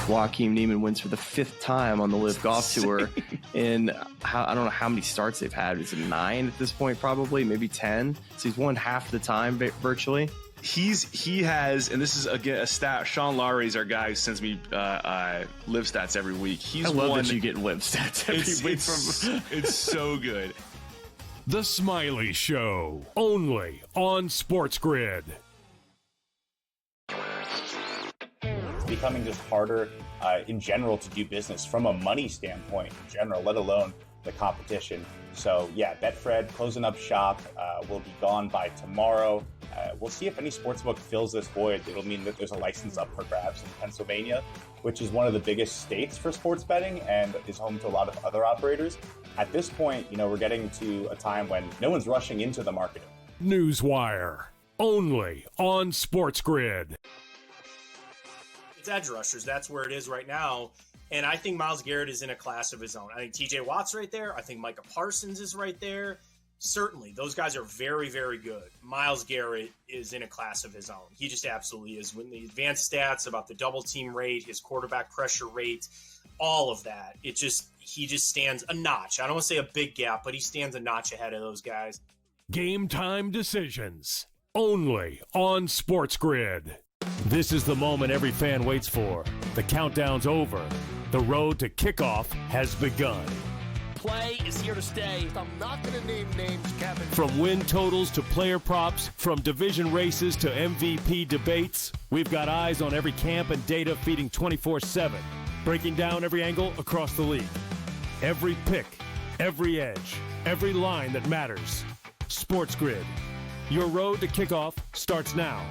Joaquin Niemann wins for the 5th time on the Live Golf Tour. And I don't know how many starts they've had. Is it 9 at this point? Probably, maybe 10. So he's won half the time virtually. He has, and this is again a stat. Sean Lowry's our guy who sends me live stats every week. I love that you get live stats every week from. It's so good. The Smiley Show, only on SportsGrid. It's becoming just harder in general to do business from a money standpoint in general, let alone the competition. So yeah, Betfred closing up shop, will be gone by tomorrow. We'll see if any sportsbook fills this void. It'll mean that there's a license up for grabs in Pennsylvania, which is one of the biggest states for sports betting and is home to a lot of other operators. At this point, we're getting to a time when no one's rushing into the market. Newswire, only on SportsGrid. It's edge rushers. That's where it is right now. And I think Myles Garrett is in a class of his own. I think TJ Watt's right there. I think Micah Parsons is right there. Certainly, those guys are very, very good. Myles Garrett is in a class of his own. He just absolutely is. When the advanced stats about the double team rate, his quarterback pressure rate, all of that, he just stands a notch. I don't want to say a big gap, but he stands a notch ahead of those guys. Game time decisions, only on SportsGrid. This is the moment every fan waits for. The countdown's over. The road to kickoff has begun. Play is here to stay. I'm not going to name names, Kevin. From win totals to player props, from division races to MVP debates, we've got eyes on every camp and data feeding 24/7, breaking down every angle across the league. Every pick, every edge, every line that matters. SportsGrid. Your road to kickoff starts now.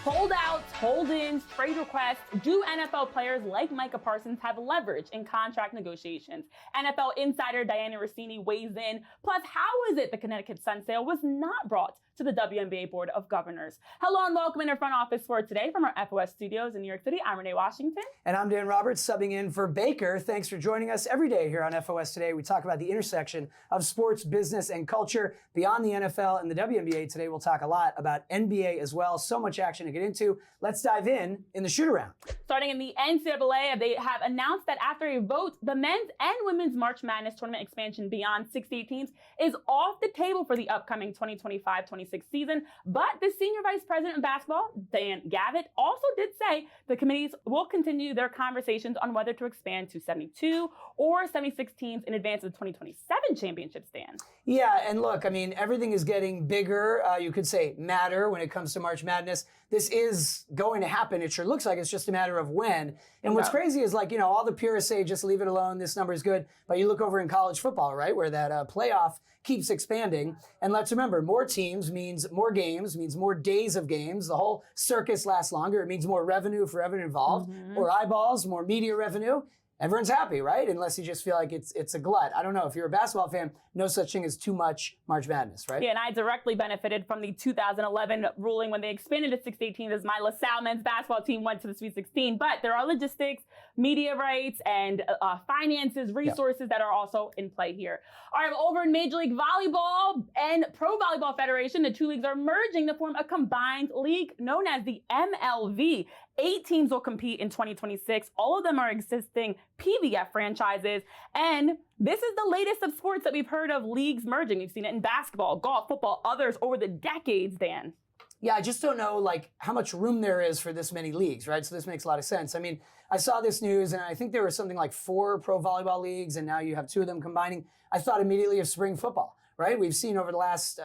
Holdouts, hold-ins, trade requests. Do NFL players like Micah Parsons have leverage in contract negotiations? NFL insider Diana Rossini weighs in. Plus, how is it the Connecticut Sun sale was not brought to the WNBA Board of Governors? Hello and welcome in our front office for today from our FOS studios in New York City. I'm Renee Washington. And I'm Dan Roberts, subbing in for Baker. Thanks for joining us every day here on FOS Today. We talk about the intersection of sports, business, and culture beyond the NFL and the WNBA. Today we'll talk a lot about NBA as well. So much action to get into. Let's dive in the shoot-around. Starting in the NCAA, they have announced that after a vote, the men's and women's March Madness tournament expansion beyond 16 teams is off the table for the upcoming 2025-26 season. But the senior vice president of basketball, Dan Gavitt, also did say the committees will continue their conversations on whether to expand to 72 or 76 teams in advance of the 2027 championship stand. Yeah, and look, I mean, everything is getting bigger. You could say madder when it comes to March Madness. This is going to happen. It sure looks like it's just a matter of when. And what's crazy is, like, all the purists say just leave it alone. This number is good. But you look over in college football, right, where that playoff keeps expanding. And let's remember, more teams means more games, means more days of games. The whole circus lasts longer. It means more revenue for everyone involved, more eyeballs, more media revenue. Everyone's happy, right? Unless you just feel like it's a glut. I don't know. If you're a basketball fan, no such thing as too much March Madness, right? Yeah, and I directly benefited from the 2011 ruling when they expanded to 6-18 as my LaSalle men's basketball team went to the Sweet 16. But there are logistics, media rights, and finances, resources that are also in play here. All right, over in Major League Volleyball and Pro Volleyball Federation, the two leagues are merging to form a combined league known as the MLV. 8 teams will compete in 2026. All of them are existing PVF franchises. And this is the latest of sports that we've heard of leagues merging. We've seen it in basketball, golf, football, others over the decades, Dan. Yeah, I just don't know, like, how much room there is for this many leagues, right? So this makes a lot of sense. I mean, I saw this news, and I think there was something like 4 pro volleyball leagues, and now you have 2 of them combining. I thought immediately of spring football, right? We've seen over the last,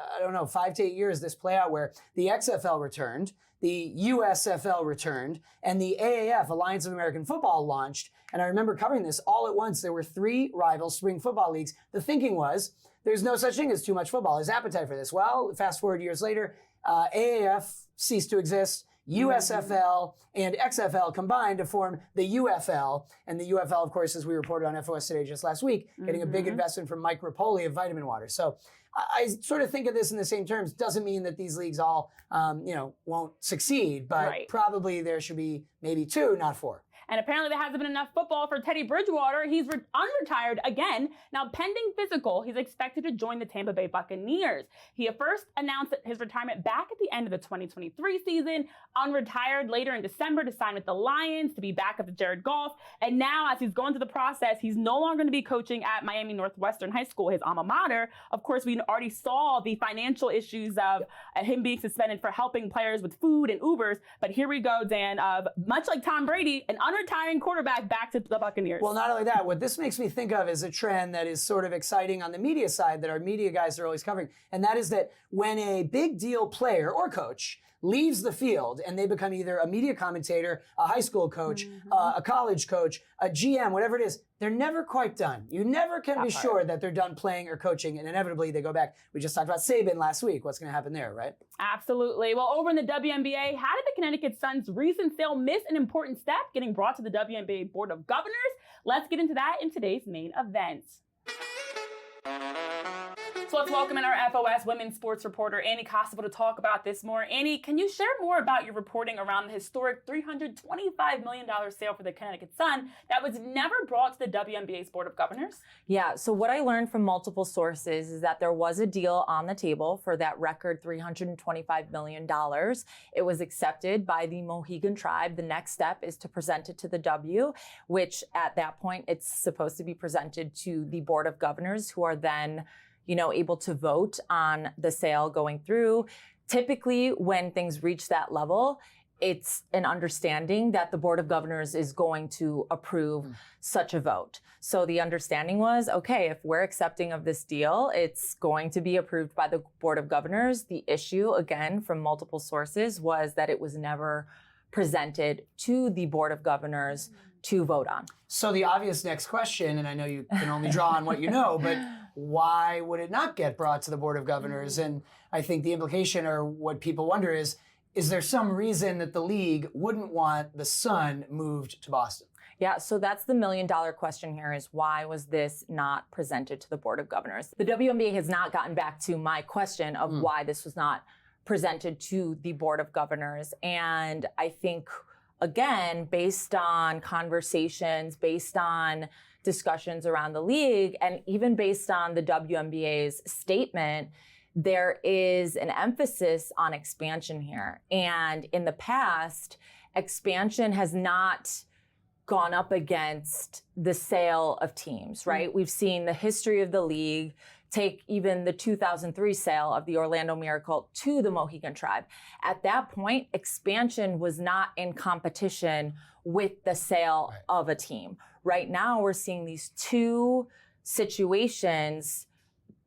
5 to 8 years this play out where the XFL returned, the USFL returned, and the AAF, Alliance of American Football, launched. And I remember covering this all at once. There were 3 rival spring football leagues. The thinking was, there's no such thing as too much football. There's appetite for this. Well, fast forward years later, AAF ceased to exist. USFL and XFL combined to form the UFL. And the UFL, of course, as we reported on FOS Today just last week, getting a big investment from Mike Rapoli of Vitamin Water. So I sort of think of this in the same terms. Doesn't mean that these leagues all, won't succeed, but probably there should be maybe 2, not 4. And apparently there hasn't been enough football for Teddy Bridgewater. He's unretired again. Now, pending physical, he's expected to join the Tampa Bay Buccaneers. He first announced his retirement back at the end of the 2023 season, unretired later in December to sign with the Lions to be back at the Jared Goff. And now, as he's going through the process, he's no longer going to be coaching at Miami Northwestern High School, his alma mater. Of course, we already saw the financial issues of him being suspended for helping players with food and Ubers. But here we go, Dan, of much like Tom Brady, an unretiring quarterback back to the Buccaneers. Well, not only that, what this makes me think of is a trend that is sort of exciting on the media side that our media guys are always covering. And that is that when a big deal player or coach leaves the field and they become either a media commentator, a high school coach, a college coach, a GM, whatever it is, they're never quite done. You never can be sure that they're done playing or coaching, and inevitably they go back. We just talked about Saban last week. What's going to happen there, right? Absolutely. Well, over in the WNBA, how did the Connecticut Sun's recent sale miss an important step getting brought to the WNBA Board of Governors? Let's get into that in today's main event. So let's welcome in our FOS women's sports reporter, Annie Kosovo, to talk about this more. Annie, can you share more about your reporting around the historic $325 million sale for the Connecticut Sun that was never brought to the WNBA's Board of Governors? Yeah, so what I learned from multiple sources is that there was a deal on the table for that record $325 million. It was accepted by the Mohegan Tribe. The next step is to present it to the W, which at that point, it's supposed to be presented to the Board of Governors, who are then able to vote on the sale going through. Typically, when things reach that level, it's an understanding that the Board of Governors is going to approve such a vote. So the understanding was, okay, if we're accepting of this deal, it's going to be approved by the Board of Governors. The issue, again, from multiple sources, was that it was never presented to the Board of Governors to vote on. So the obvious next question, and I know you can only draw on what you know, but why would it not get brought to the Board of Governors? And I think the implication, or what people wonder, is there some reason that the league wouldn't want the Sun moved to Boston? Yeah, so that's the million-dollar question here, is why was this not presented to the Board of Governors? The WNBA has not gotten back to my question of why this was not presented to the Board of Governors. And I think, again, based on conversations, based on discussions around the league, and even based on the WNBA's statement, there is an emphasis on expansion here. And in the past, expansion has not gone up against the sale of teams, right? We've seen the history of the league. Take even the 2003 sale of the Orlando Miracle to the Mohegan Tribe. At that point, expansion was not in competition with the sale of a team. Right now, we're seeing these two situations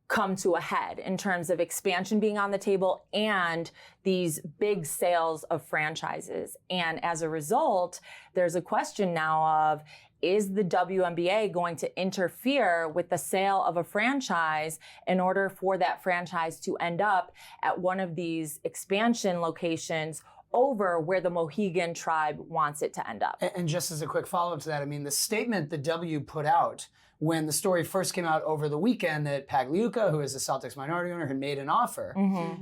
come to a head in terms of expansion being on the table and these big sales of franchises. And as a result, there's a question now of, is the WNBA going to interfere with the sale of a franchise in order for that franchise to end up at one of these expansion locations over where the Mohegan Tribe wants it to end up? And just as a quick follow-up to that, I mean, the statement the W put out when the story first came out over the weekend that Pagliuca, who is a Celtics minority owner, had made an offer,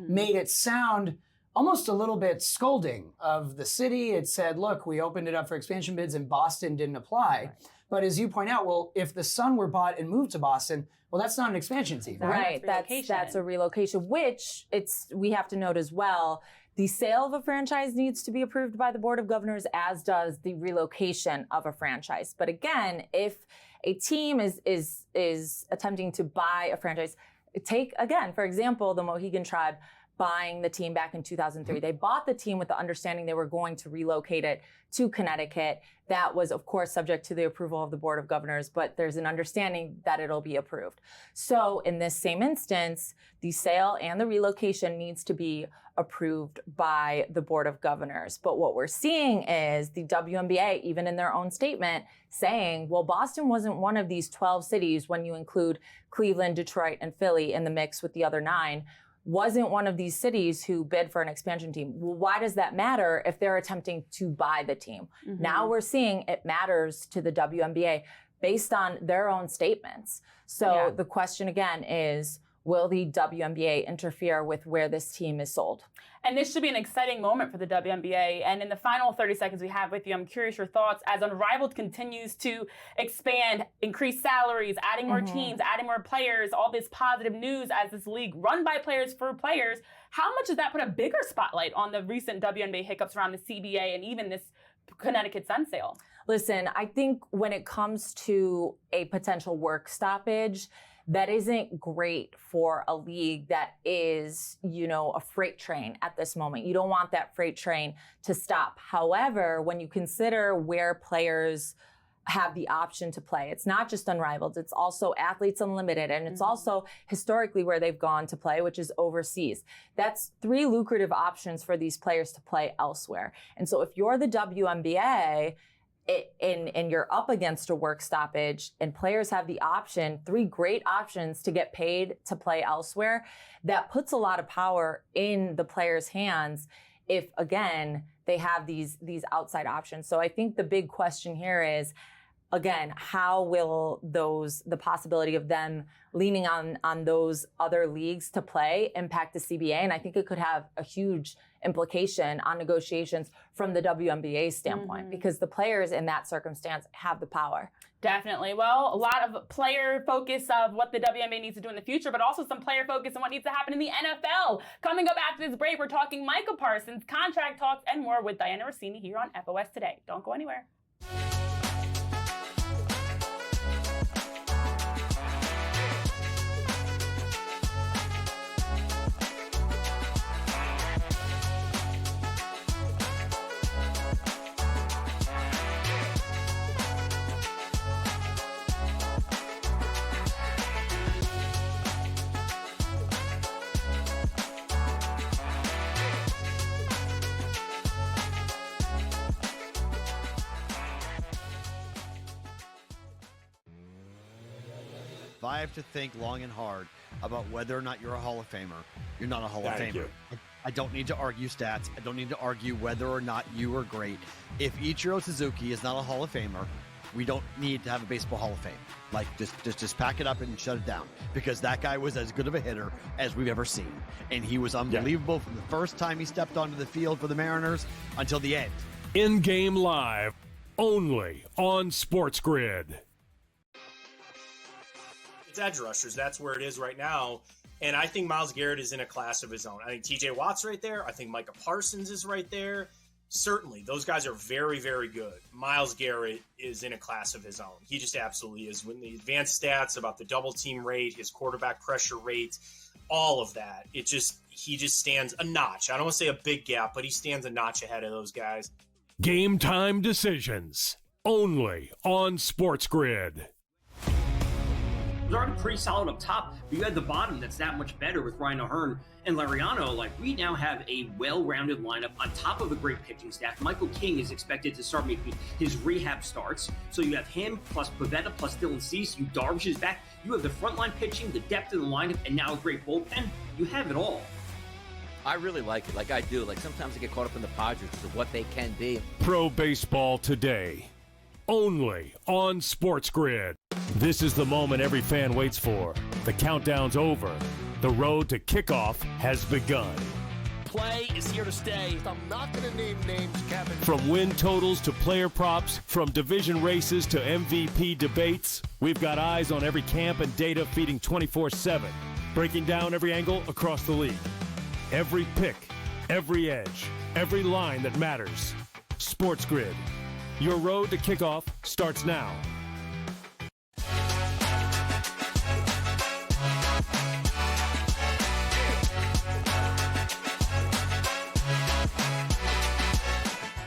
made it sound almost a little bit scolding of the city. It said, look, we opened it up for expansion bids and Boston didn't apply. But as you point out, well, if the Sun were bought and moved to Boston, well, that's not an expansion team, right? That's a relocation, which we have to note as well. The sale of a franchise needs to be approved by the Board of Governors, as does the relocation of a franchise. But again, if a team is attempting to buy a franchise, take, again, for example, the Mohegan Tribe buying the team back in 2003. They bought the team with the understanding they were going to relocate it to Connecticut. That was, of course, subject to the approval of the Board of Governors, but there's an understanding that it'll be approved. So in this same instance, the sale and the relocation needs to be approved by the Board of Governors. But what we're seeing is the WNBA, even in their own statement, saying, well, Boston wasn't one of these 12 cities when you include Cleveland, Detroit, and Philly in the mix with the other 9. Wasn't one of these cities who bid for an expansion team. Well, why does that matter if they're attempting to buy the team? Now we're seeing it matters to the WNBA based on their own statements. So the question again is, will the WNBA interfere with where this team is sold? And this should be an exciting moment for the WNBA. And in the final 30 seconds we have with you, I'm curious your thoughts as Unrivaled continues to expand, increase salaries, adding more teams, adding more players, all this positive news as this league run by players for players. How much does that put a bigger spotlight on the recent WNBA hiccups around the CBA and even this Connecticut Sun sale? Listen, I think when it comes to a potential work stoppage, that isn't great for a league that is, a freight train at this moment. You don't want that freight train to stop. However, when you consider where players have the option to play, it's not just Unrivaled, it's also Athletes Unlimited, and it's also historically where they've gone to play, which is overseas. That's 3 lucrative options for these players to play elsewhere. And so if you're the WNBA, and you're up against a work stoppage and players have the option, 3 great options to get paid to play elsewhere, that puts a lot of power in the players' hands if, again, they have these outside options. So I think the big question here is, again, how will the possibility of them leaning on those other leagues to play impact the CBA? And I think it could have a huge implication on negotiations from the WNBA standpoint, because the players in that circumstance have the power. Definitely. Well, a lot of player focus of what the WNBA needs to do in the future, but also some player focus on what needs to happen in the NFL. Coming up after this break, we're talking Micah Parsons, contract talks, and more with Diana Rossini here on FOS Today. Don't go anywhere. If I have to think long and hard about whether or not you're a Hall of Famer, you're not a Hall of Famer. I don't need to argue stats. I don't need to argue whether or not you are great. If Ichiro Suzuki is not a Hall of Famer, we don't need to have a baseball Hall of Fame. Like, just pack it up and shut it down, because that guy was as good of a hitter as we've ever seen. And he was unbelievable from the first time he stepped onto the field for the Mariners until the end. In-game live, only on SportsGrid. It's edge rushers. That's where it is right now. And I think Myles Garrett is in a class of his own. I think TJ Watt's right there. I think Micah Parsons is right there. Certainly, those guys are very, very good. Myles Garrett is in a class of his own. He just absolutely is. When the advanced stats about the double team rate, his quarterback pressure rate, all of that, he just stands a notch. I don't want to say a big gap, but he stands a notch ahead of those guys. Game time decisions, only on SportsGrid. It was already pretty solid up top, but you had the bottom that's that much better with Ryan O'Hearn and Lariano. Like, we now have a well-rounded lineup on top of a great pitching staff. Michael King is expected to start making his rehab starts. So you have him plus Pavetta plus Dylan Cease. You Darvish is back. You have the frontline pitching, the depth of the lineup, and now a great bullpen. You have it all. I really like it. Like, I do. Like, sometimes I get caught up in the Padres because of what they can be. Pro Baseball Today, only on SportsGrid. This is the moment every fan waits for. The countdown's over. The road to kickoff has begun. Play is here to stay. I'm not going to name names, Kevin. From win totals to player props, from division races to MVP debates, we've got eyes on every camp and data feeding 24/7, breaking down every angle across the league. Every pick, every edge, every line that matters. SportsGrid. Your road to kickoff starts now.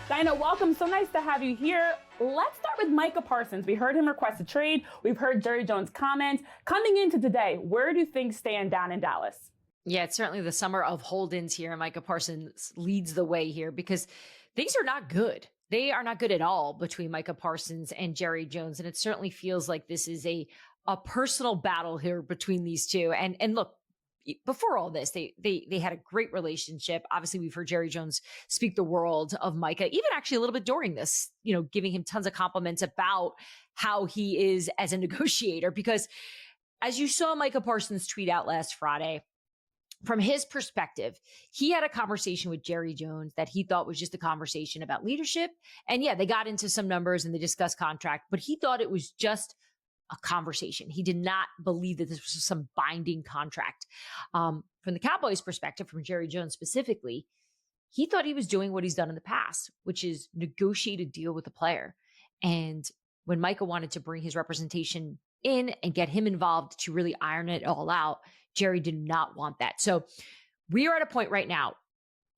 Diana, welcome. So nice to have you here. Let's start with Micah Parsons. We heard him request a trade. We've heard Jerry Jones' comment. Coming into today, where do things stand down in Dallas? Yeah, it's certainly the summer of hold-ins here, and Micah Parsons leads the way here because things are not good. They are not good at all between Micah Parsons and Jerry Jones, and it certainly feels like this is a personal battle here between these two. And look, before all this, they had a great relationship. Obviously, we've heard Jerry Jones speak the world of Micah, even actually a little bit during this, giving him tons of compliments about how he is as a negotiator, because as you saw Micah Parsons tweet out last Friday, from his perspective, he had a conversation with Jerry Jones that he thought was just a conversation about leadership. And yeah, they got into some numbers and they discussed contract, but he thought it was just a conversation. He did not believe that this was some binding contract. From the Cowboys' perspective, from Jerry Jones specifically, he thought he was doing what he's done in the past, which is negotiate a deal with the player. And when Micah wanted to bring his representation in and get him involved to really iron it all out, Jerry did not want that. So we are at a point right now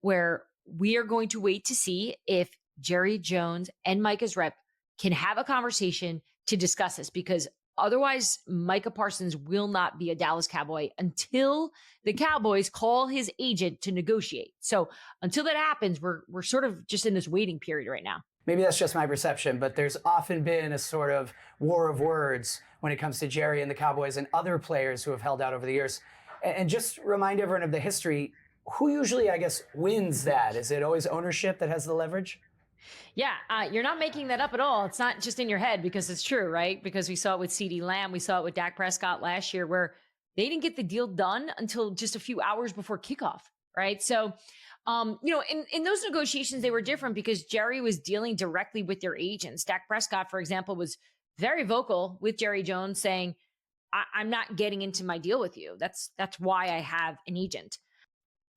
where we are going to wait to see if Jerry Jones and Micah's rep can have a conversation to discuss this, because otherwise Micah Parsons will not be a Dallas Cowboy until the Cowboys call his agent to negotiate. So until that happens, we're sort of just in this waiting period right now. Maybe that's just my perception, but there's often been a sort of war of words when it comes to Jerry and the Cowboys and other players who have held out over the years. And just remind everyone of the history. Who usually, I guess, wins that? Is it always ownership that has the leverage? Yeah, you're not making that up at all. It's not just in your head, because it's true, right? Because we saw it with CeeDee Lamb. We saw it with Dak Prescott last year, where they didn't get the deal done until just a few hours before kickoff, right? So, in those negotiations, they were different because Jerry was dealing directly with their agents. Dak Prescott, for example, was very vocal with Jerry Jones saying, I'm not getting into my deal with you. That's why I have an agent.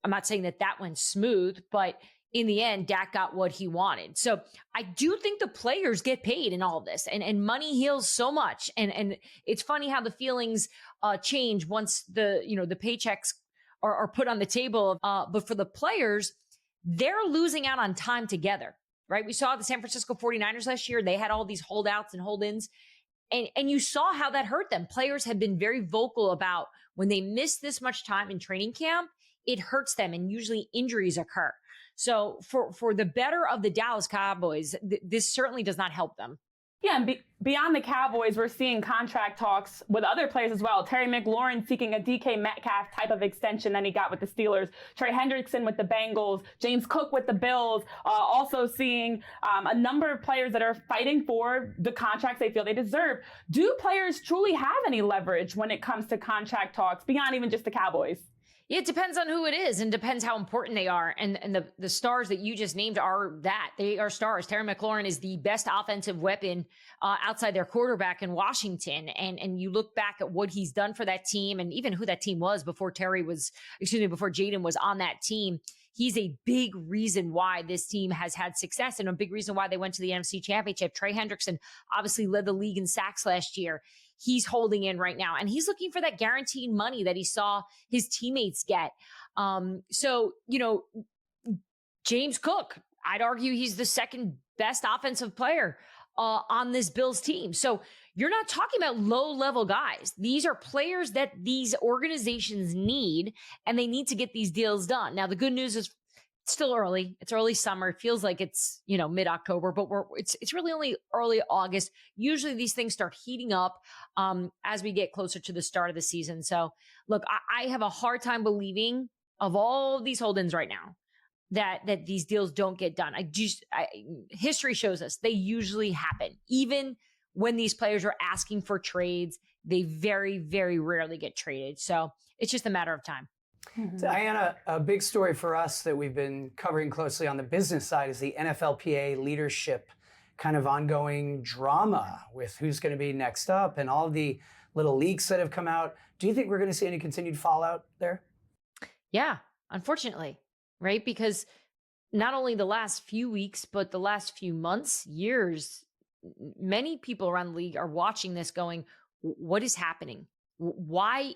I'm not saying that went smooth, but in the end, Dak got what he wanted. So I do think the players get paid in all of this, and money heals so much. And it's funny how the feelings change once the paychecks are put on the table. But for the players, they're losing out on time together, right? We saw the San Francisco 49ers last year. They had all these holdouts and hold-ins. And you saw how that hurt them. Players have been very vocal about when they miss this much time in training camp, it hurts them, and usually injuries occur. So for the better of the Dallas Cowboys, this certainly does not help them. Yeah, and beyond the Cowboys, we're seeing contract talks with other players as well. Terry McLaurin seeking a DK Metcalf type of extension that he got with the Steelers. Trey Hendrickson with the Bengals. James Cook with the Bills. Also seeing a number of players that are fighting for the contracts they feel they deserve. Do players truly have any leverage when it comes to contract talks beyond even just the Cowboys? It depends on who it is, and depends how important they are. And the stars that you just named are that. They are stars. Terry McLaurin is the best offensive weapon outside their quarterback in Washington. And you look back at what he's done for that team, and even who that team was before before Jaden was on that team. He's a big reason why this team has had success, and a big reason why they went to the NFC Championship. Trey Hendrickson obviously led the league in sacks last year. He's holding in right now, and he's looking for that guaranteed money that he saw his teammates get. James Cook, I'd argue he's the second best offensive player on this Bills team. So you're not talking about low-level guys. These are players that these organizations need, and they need to get these deals done. Now, the good news is it's still early. It's early summer. It feels like it's, mid-October, but it's really only early August. Usually these things start heating up as we get closer to the start of the season. So look, I have a hard time believing of all of these hold-ins right now that these deals don't get done. History shows us they usually happen. Even when these players are asking for trades, they very, very rarely get traded. So it's just a matter of time. Diana, a big story for us that we've been covering closely on the business side is the NFLPA leadership kind of ongoing drama with who's going to be next up and all the little leaks that have come out. Do you think we're going to see any continued fallout there? Yeah, unfortunately, right? Because not only the last few weeks, but the last few months, years, many people around the league are watching this going, what is happening? Why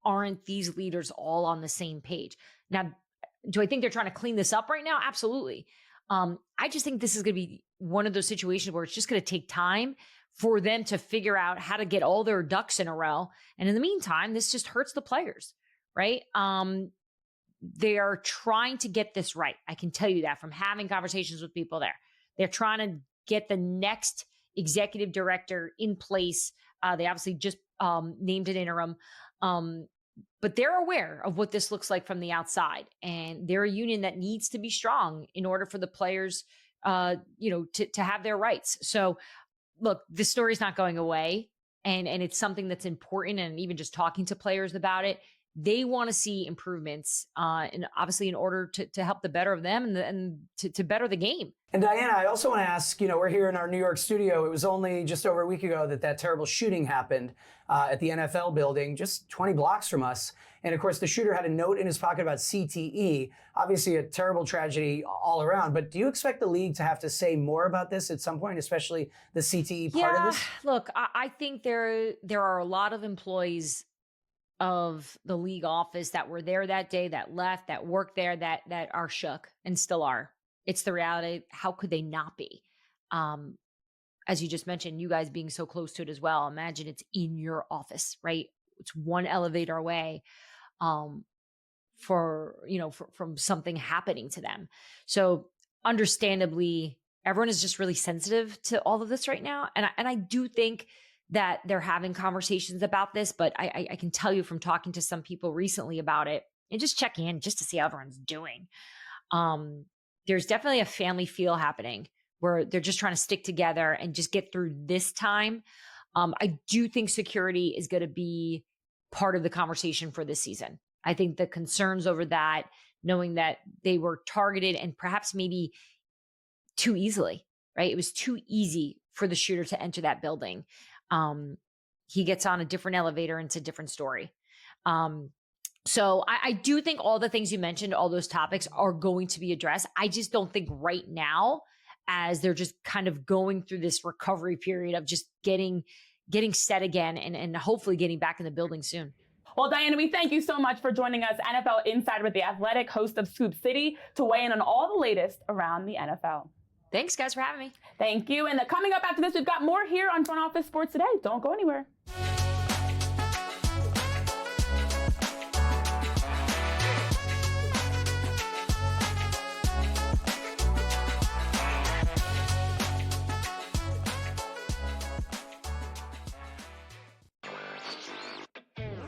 aren't these leaders all on the same page? Now, do I think they're trying to clean this up right now? Absolutely. I just think this is going to be one of those situations where it's just going to take time for them to figure out how to get all their ducks in a row. And in the meantime, this just hurts the players, right? They are trying to get this right. I can tell you that from having conversations with people there. They're trying to get the next executive director in place. They obviously just named an interim. But they're aware of what this looks like from the outside, and they're a union that needs to be strong in order for the players, to have their rights. So look, this story's not going away. and it's something that's important, and even just talking to players about it, they want to see improvements, and obviously in order to help the better of them and to better the game. And Diana, I also want to ask, we're here in our New York studio. It was only just over a week ago that terrible shooting happened at the NFL building, just 20 blocks from us. And of course, the shooter had a note in his pocket about CTE. Obviously a terrible tragedy all around, but do you expect the league to have to say more about this at some point, especially the CTE part of this? Look, I think there are a lot of employees of the league office that were there that day, that left, that worked there, that are shook and still are. It's the reality. How could they not be? As you just mentioned, you guys being so close to it as well. Imagine it's in your office, right? It's one elevator away from something happening to them. So understandably, everyone is just really sensitive to all of this right now. And I do think that they're having conversations about this, but I can tell you from talking to some people recently about it and just checking in just to see how everyone's doing. There's definitely a family feel happening where they're just trying to stick together and just get through this time. I do think security is going to be part of the conversation for this season. I think the concerns over that, knowing that they were targeted and perhaps maybe too easily, right? It was too easy for the shooter to enter that building. He gets on a different elevator and it's a different story. So I do think all the things you mentioned, all those topics are going to be addressed. I just don't think right now, as they're just kind of going through this recovery period of just getting set again and hopefully getting back in the building soon. Well, Diana, we thank you so much for joining us, NFL Insider with The Athletic, host of Scoop City, to weigh in on all the latest around the NFL. Thanks, guys, for having me. Thank you. And coming up after this, we've got more here on Front Office Sports Today. Don't go anywhere.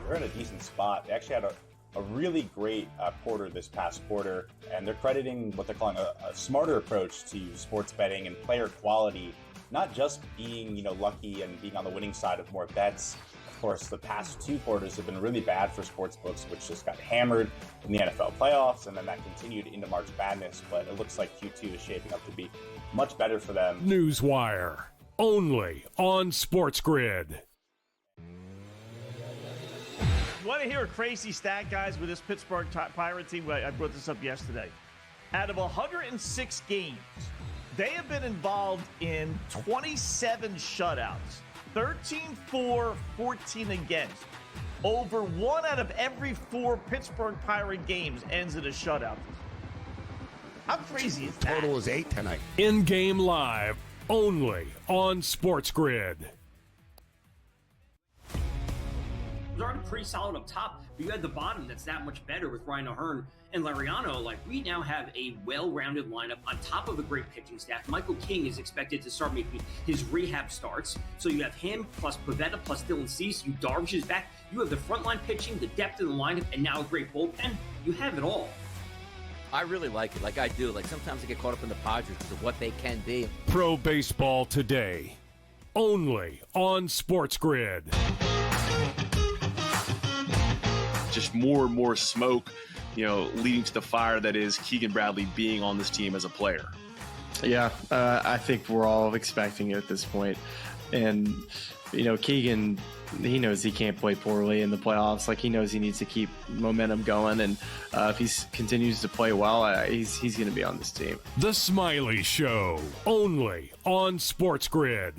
They're in a decent spot. They actually had a really great quarter this past quarter, and they're crediting what they're calling a smarter approach to sports betting and player quality, not just being lucky and being on the winning side of more bets. Of course, the past two quarters have been really bad for sports books, which just got hammered in the NFL playoffs, and then that continued into March Madness. But it looks like Q2 is shaping up to be much better for them. Newswire, only on SportsGrid. Want to hear a crazy stat, guys, with this Pittsburgh Pirate team? I brought this up yesterday. Out of 106 games, they have been involved in 27 shutouts, 13-4, 14 against. Over 1 out of every 4 Pittsburgh Pirate games ends in a shutout. How crazy is that? Total is 8 tonight. In-game live, only on SportsGrid. Was already pretty solid up top, but you had the bottom that's that much better with Ryan O'Hearn and Lariano. Like, we now have a well-rounded lineup on top of a great pitching staff. Michael King is expected to start making his rehab starts. So you have him plus Pivetta plus Dylan Cease. You Darvish is back. You have the frontline pitching, the depth in the lineup, and now a great bullpen. You have it all. I really like it. Like I do. Like sometimes I get caught up in the Padres because of what they can be. Pro Baseball Today, only on SportsGrid. Just more and more smoke, leading to the fire that is Keegan Bradley being on this team as a player. Yeah, I think we're all expecting it at this point. And, Keegan, he knows he can't play poorly in the playoffs. Like, he knows he needs to keep momentum going. And if he continues to play well, he's going to be on this team. The Smiley Show, only on SportsGrid.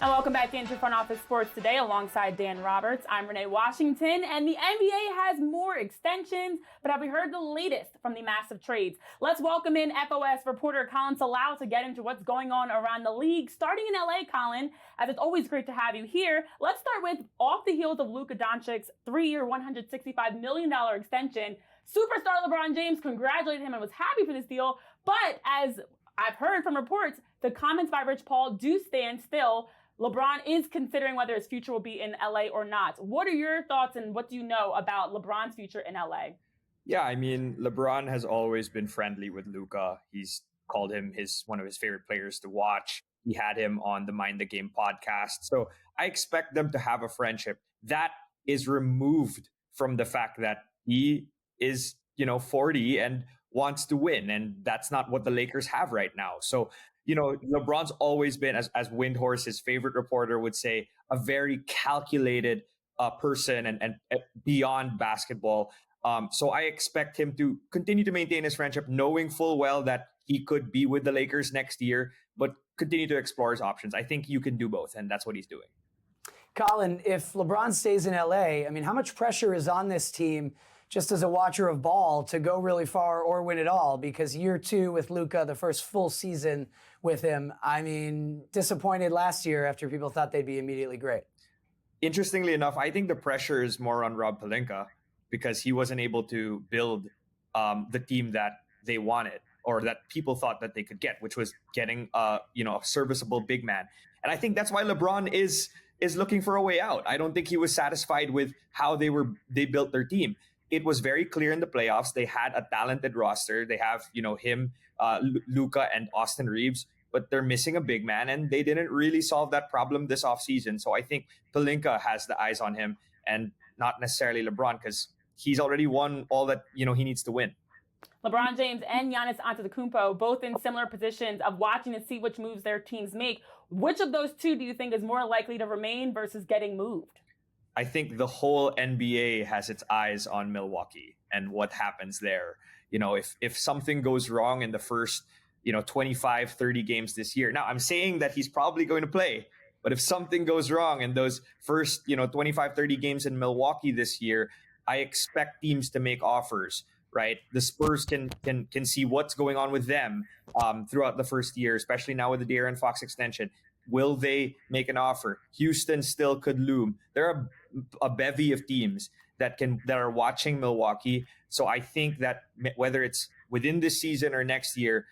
And welcome back into Front Office Sports Today alongside Dan Roberts. I'm Renee Washington, and the NBA has more extensions, but have we heard the latest from the massive trades? Let's welcome in FOS reporter Colin Salau to get into what's going on around the league. Starting in LA, Colin, as it's always great to have you here. Let's start with off the heels of Luka Doncic's 3-year, $165 million extension. Superstar LeBron James congratulated him and was happy for this deal, but as I've heard from reports, the comments by Rich Paul do stand still. LeBron is considering whether his future will be in LA or not. What are your thoughts and what do you know about LeBron's future in LA? Yeah, I mean, LeBron has always been friendly with Luka. He's called him one of his favorite players to watch. He had him on the Mind the Game podcast. So I expect them to have a friendship. That is removed from the fact that he is, 40 and wants to win. And that's not what the Lakers have right now. So, LeBron's always been, as Windhorse, his favorite reporter, would say, a very calculated person and beyond basketball. So I expect him to continue to maintain his friendship, knowing full well that he could be with the Lakers next year, but continue to explore his options. I think you can do both, and that's what he's doing. Colin, if LeBron stays in LA, I mean, how much pressure is on this team, just as a watcher of ball, to go really far or win it all? Because year 2 with Luka, the first full season with him, I mean, disappointed last year after people thought they'd be immediately great. Interestingly enough, I think the pressure is more on Rob Pelinka because he wasn't able to build the team that they wanted or that people thought that they could get, which was getting a serviceable big man. And I think that's why LeBron is looking for a way out. I don't think he was satisfied with how they built their team. It was very clear in the playoffs. They had a talented roster. They have, him, Luka, and Austin Reeves, but they're missing a big man, and they didn't really solve that problem this offseason. So I think Pelinka has the eyes on him and not necessarily LeBron, because he's already won all that, he needs to win. LeBron James and Giannis Antetokounmpo, both in similar positions of watching to see which moves their teams make. Which of those two do you think is more likely to remain versus getting moved? I think the whole NBA has its eyes on Milwaukee and what happens there. If something goes wrong in the first, 25, 30 games this year. Now, I'm saying that he's probably going to play, but if something goes wrong in those first, 25, 30 games in Milwaukee this year, I expect teams to make offers, right? The Spurs can see what's going on with them throughout the first year, especially now with the De'Aaron Fox extension. Will they make an offer? Houston still could loom. There are a bevy of teams that are watching Milwaukee. So I think that whether it's within this season or next year,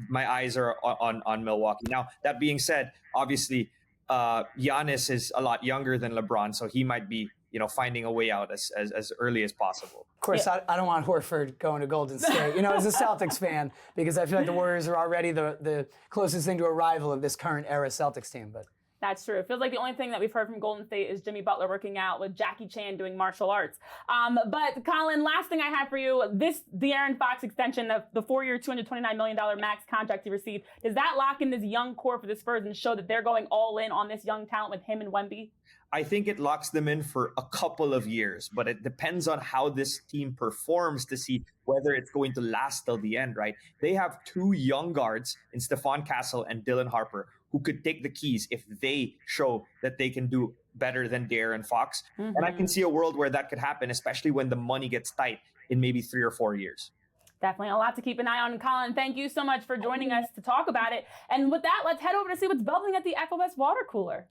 my eyes are on Milwaukee. Now, that being said, obviously, Giannis is a lot younger than LeBron, so he might be finding a way out as early as possible. Of course, yeah. I don't want Horford going to Golden State, as a Celtics fan, because I feel like the Warriors are already the closest thing to a rival of this current era Celtics team. But that's true. It feels like the only thing that we've heard from Golden State is Jimmy Butler working out with Jackie Chan doing martial arts. But Colin, last thing I have for you, this De'Aaron Fox extension, the 4-year, $229 million max contract he received, does that lock in this young core for the Spurs and show that they're going all in on this young talent with him and Wemby? I think it locks them in for a couple of years, but it depends on how this team performs to see whether it's going to last till the end, right? They have 2 young guards in Stephon Castle and Dylan Harper who could take the keys if they show that they can do better than De'Aaron Fox. Mm-hmm. And I can see a world where that could happen, especially when the money gets tight in maybe 3 or 4 years. Definitely a lot to keep an eye on. Colin, thank you so much for joining us to talk about it. And with that, let's head over to see what's bubbling at the FOS water cooler.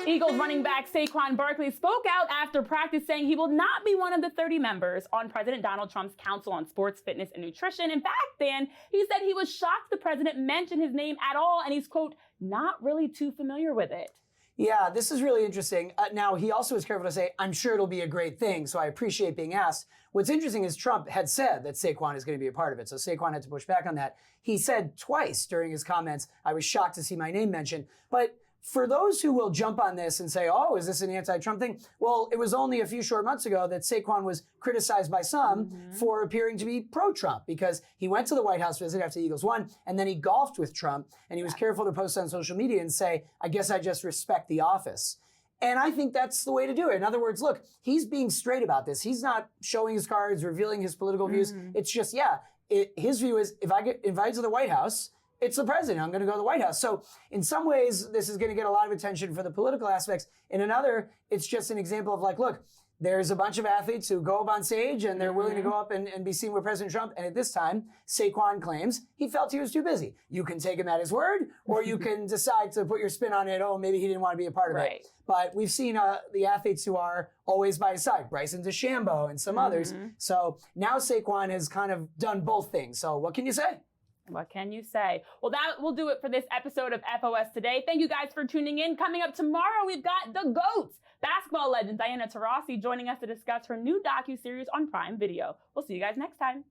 Eagles running back Saquon Barkley spoke out after practice saying he will not be one of the 30 members on President Donald Trump's Council on Sports, Fitness, and Nutrition. In fact, Dan, he said he was shocked the president mentioned his name at all, and he's, quote, not really too familiar with it. Yeah, this is really interesting. Now, he also was careful to say, I'm sure it'll be a great thing, so I appreciate being asked. What's interesting is Trump had said that Saquon is going to be a part of it, so Saquon had to push back on that. He said twice during his comments, I was shocked to see my name mentioned. But for those who will jump on this and say, oh, is this an anti-Trump thing? Well, it was only a few short months ago that Saquon was criticized by some for appearing to be pro-Trump because he went to the White House visit after the Eagles won, and then he golfed with Trump, and he was careful to post on social media and say, I guess I just respect the office. And I think that's the way to do it. In other words, look, he's being straight about this. He's not showing his cards, revealing his political views. It's just, his view is if I get invited to the White House, it's the president. I'm going to go to the White House. So in some ways, this is going to get a lot of attention for the political aspects. In another, it's just an example of like, look, there's a bunch of athletes who go up on stage and they're willing to go up and be seen with President Trump. And at this time, Saquon claims he felt he was too busy. You can take him at his word, or you can decide to put your spin on it. Oh, maybe he didn't want to be a part of it. But we've seen the athletes who are always by his side, Bryson DeChambeau and some others. So now Saquon has kind of done both things. So what can you say? What can you say? Well, that will do it for this episode of FOS Today. Thank you guys for tuning in. Coming up tomorrow, we've got the GOATs, basketball legend Diana Taurasi, joining us to discuss her new docuseries on Prime Video. We'll see you guys next time.